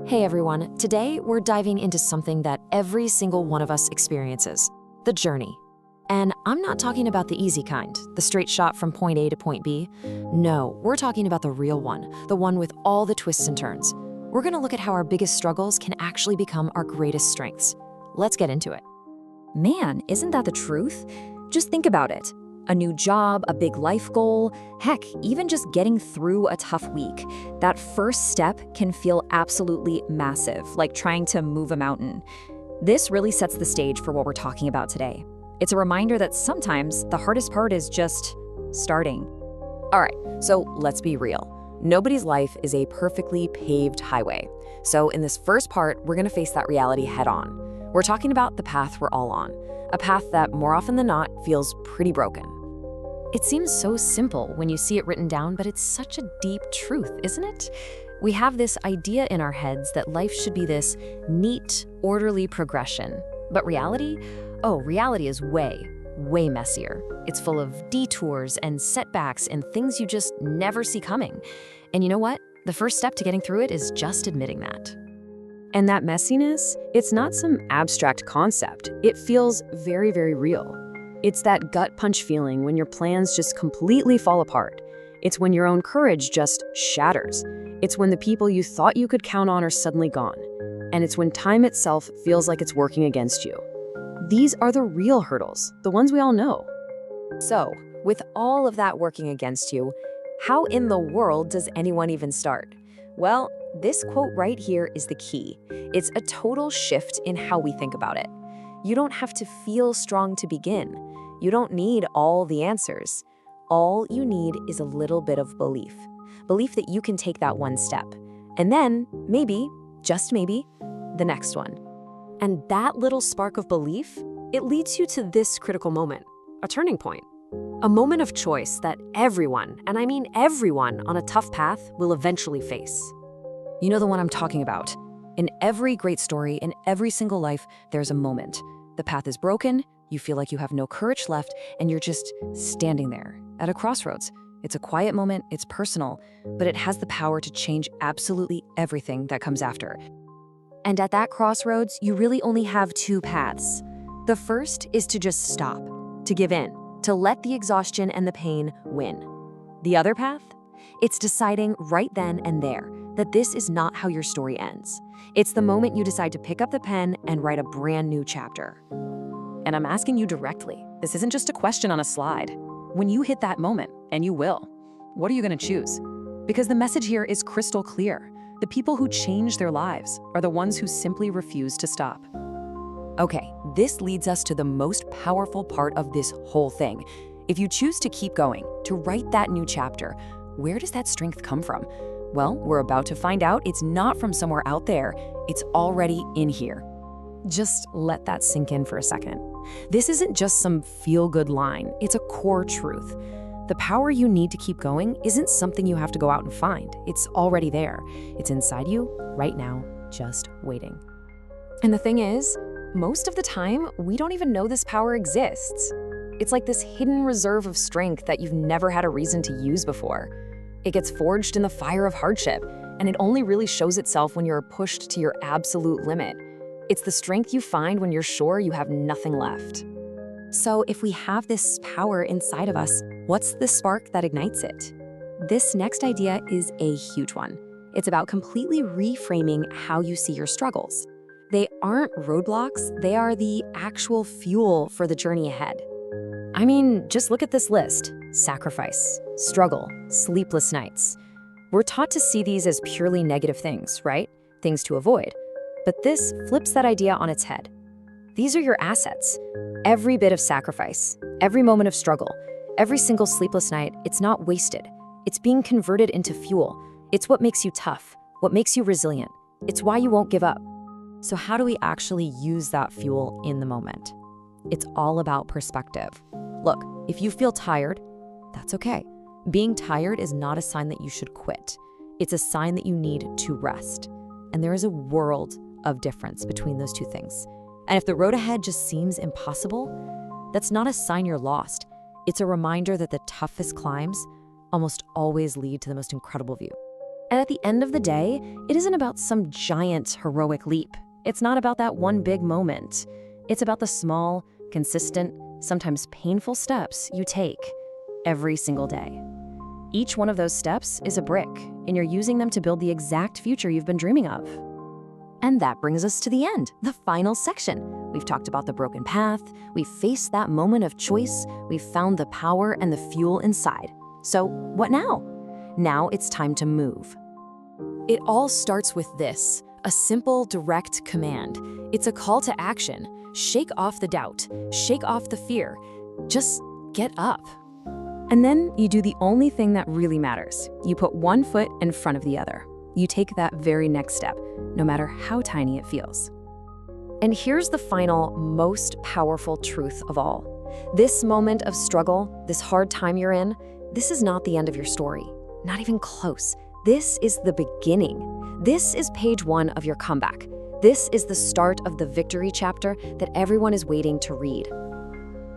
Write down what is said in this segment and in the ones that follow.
Hey everyone, today we're diving into something that every single one of us experiences, the journey. And I'm not talking about the easy kind, the straight shot from point A to point B. No, we're talking about the real one, the one with all the twists and turns. We're gonna look at how our biggest struggles can actually become our greatest strengths. Let's get into it. Man, isn't that the truth? Just think about it. A new job, a big life goal, heck, even just getting through a tough week. That first step can feel absolutely massive, like trying to move a mountain. This really sets the stage for what we're talking about today. It's a reminder that sometimes the hardest part is just starting. All right, so let's be real. Nobody's life is a perfectly paved highway. So in this first part, we're gonna face that reality head on. We're talking about the path we're all on, a path that more often than not feels pretty broken. It seems so simple when you see it written down, but it's such a deep truth, isn't it? We have this idea in our heads that life should be this neat, orderly progression. But reality? Oh, reality is way, way messier. It's full of detours and setbacks and things you just never see coming. And you know what? The first step to getting through it is just admitting that. And that messiness, it's not some abstract concept. It feels very, very real. It's that gut punch feeling when your plans just completely fall apart. It's when your own courage just shatters. It's when the people you thought you could count on are suddenly gone. And it's when time itself feels like it's working against you. These are the real hurdles, the ones we all know. So, with all of that working against you, how in the world does anyone even start? Well, this quote right here is the key. It's a total shift in how we think about it. You don't have to feel strong to begin. You don't need all the answers. All you need is a little bit of belief. Belief that you can take that one step. And then, maybe, just maybe, the next one. And that little spark of belief, it leads you to this critical moment, a turning point. A moment of choice that everyone, and I mean everyone on a tough path, will eventually face. You know the one I'm talking about. In every great story, in every single life, there's a moment. The path is broken, you feel like you have no courage left, and you're just standing there at a crossroads. It's a quiet moment, it's personal, but it has the power to change absolutely everything that comes after. And at that crossroads, you really only have two paths. The first is to just stop, to give in, to let the exhaustion and the pain win. The other path? It's deciding right then and there that this is not how your story ends. It's the moment you decide to pick up the pen and write a brand new chapter. And I'm asking you directly, this isn't just a question on a slide. When you hit that moment, and you will, what are you gonna choose? Because the message here is crystal clear. The people who change their lives are the ones who simply refuse to stop. Okay, this leads us to the most powerful part of this whole thing. If you choose to keep going, to write that new chapter, where does that strength come from? Well, we're about to find out. It's not from somewhere out there, it's already in here. Just let that sink in for a second. This isn't just some feel-good line, it's a core truth. The power you need to keep going isn't something you have to go out and find. It's already there. It's inside you, right now, just waiting. And the thing is, most of the time, we don't even know this power exists. It's like this hidden reserve of strength that you've never had a reason to use before. It gets forged in the fire of hardship, and it only really shows itself when you're pushed to your absolute limit. It's the strength you find when you're sure you have nothing left. So if we have this power inside of us, what's the spark that ignites it? This next idea is a huge one. It's about completely reframing how you see your struggles. They aren't roadblocks, they are the actual fuel for the journey ahead. I mean, just look at this list. Sacrifice, struggle, sleepless nights. We're taught to see these as purely negative things, right? Things to avoid. But this flips that idea on its head. These are your assets. Every bit of sacrifice, every moment of struggle, every single sleepless night, it's not wasted. It's being converted into fuel. It's what makes you tough, what makes you resilient. It's why you won't give up. So how do we actually use that fuel in the moment? It's all about perspective. Look, if you feel tired, that's okay. Being tired is not a sign that you should quit. It's a sign that you need to rest. And there is a world of difference between those two things. And if the road ahead just seems impossible, that's not a sign you're lost. It's a reminder that the toughest climbs almost always lead to the most incredible view. And at the end of the day, it isn't about some giant heroic leap. It's not about that one big moment. It's about the small, consistent, sometimes painful steps you take every single day. Each one of those steps is a brick, and you're using them to build the exact future you've been dreaming of. And that brings us to the end, the final section. We've talked about the broken path, we've faced that moment of choice, we've found the power and the fuel inside. So what now? Now it's time to move. It all starts with this, a simple, direct command. It's a call to action. Shake off the doubt, shake off the fear. Just get up. And then you do the only thing that really matters. You put one foot in front of the other. You take that very next step, no matter how tiny it feels. And here's the final, most powerful truth of all. This moment of struggle, this hard time you're in, this is not the end of your story. Not even close. This is the beginning. This is page 1 of your comeback. This is the start of the victory chapter that everyone is waiting to read.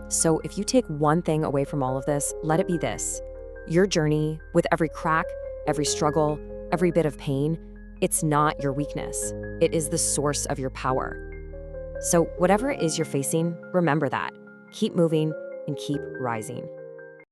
So if you take one thing away from all of this, let it be this. Your journey, with every crack, every struggle, every bit of pain, it's not your weakness. It is the source of your power. So whatever it is you're facing, remember that. Keep moving and keep rising.